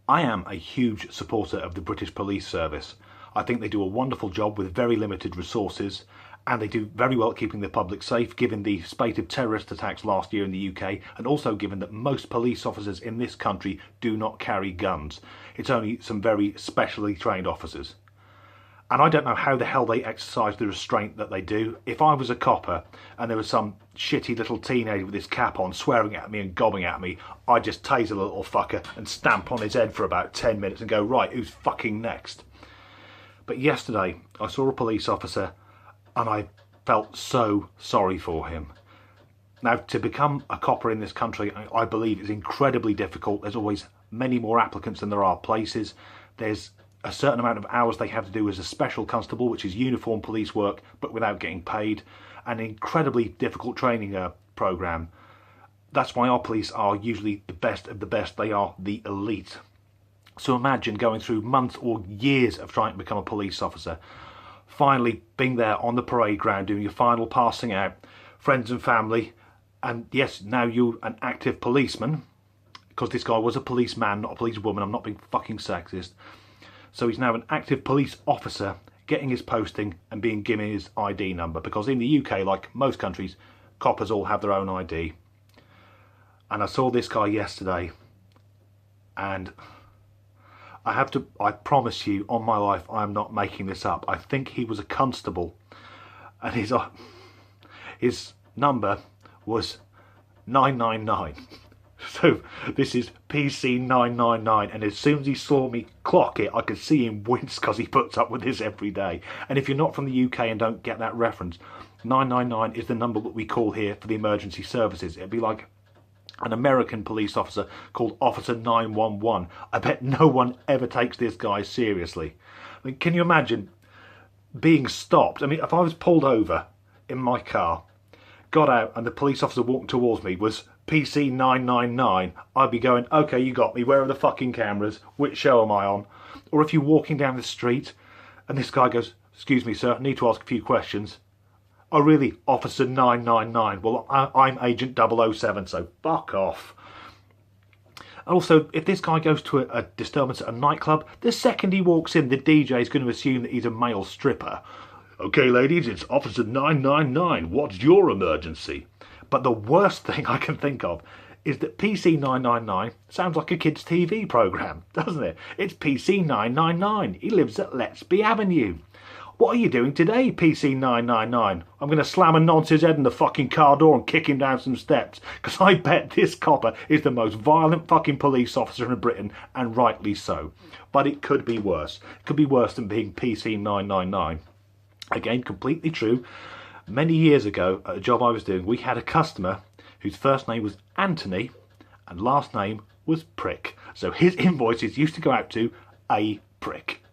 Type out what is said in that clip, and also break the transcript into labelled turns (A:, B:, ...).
A: I am a huge supporter of the British Police Service. I think they do a wonderful job with very limited resources, and they do very well at keeping the public safe, given the spate of terrorist attacks last year in the UK, and also given that most police officers in this country do not carry guns. It's only some very specially trained officers. And I don't know how the hell they exercise the restraint that they do. If I was a copper and there was some shitty little teenager with his cap on swearing at me and gobbing at me, I'd just tase a little fucker and stamp on his head for about 10 minutes and go, right, who's fucking next? But yesterday I saw a police officer and I felt so sorry for him. Now, to become a copper in this country, I believe, is incredibly difficult. There's always many more applicants than there are places. There's a certain amount of hours they have to do as a special constable, which is uniform police work, but without getting paid. An incredibly difficult training programme. That's why our police are usually the best of the best. They are the elite. So imagine going through months or years of trying to become a police officer. Finally being there on the parade ground, doing your final passing out, friends and family, and yes, now you're an active policeman, because this guy was a policeman, not a policewoman. I'm not being fucking sexist. So he's now an active police officer, getting his posting and being given his ID number, because in the UK, like most countries, coppers all have their own ID. And I saw this guy yesterday, and I promise you on my life, I'm not making this up. I think he was a constable, and his number was 999. So this is PC 999, and as soon as he saw me clock it, I could see him wince, because he puts up with this every day. And if you're not from the UK and don't get that reference, 999 is the number that we call here for the emergency services. It'd be like an American police officer called Officer 911. I bet no one ever takes this guy seriously. I mean, can you imagine being stopped? I mean, if I was pulled over in my car, got out, and the police officer walking towards me was PC 999, I'd be going, okay, you got me, where are the fucking cameras, which show am I on? Or if you're walking down the street and this guy goes, excuse me sir, I need to ask a few questions. Oh really, Officer 999, well I'm Agent 007, so fuck off. Also, if this guy goes to a disturbance at a nightclub, the second he walks in, the DJ is going to assume that he's a male stripper. Okay ladies, it's Officer 999, what's your emergency? But the worst thing I can think of is that PC 999 sounds like a kid's TV programme, doesn't it? It's PC 999, he lives at Let's Be Avenue. What are you doing today, PC 999? I'm going to slam a nonce's head in the fucking car door and kick him down some steps, because I bet this copper is the most violent fucking police officer in Britain, and rightly so. But it could be worse. It could be worse than being PC 999. Again, completely true. Many years ago, at a job I was doing, we had a customer whose first name was Anthony and last name was Prick. So his invoices used to go out to a prick.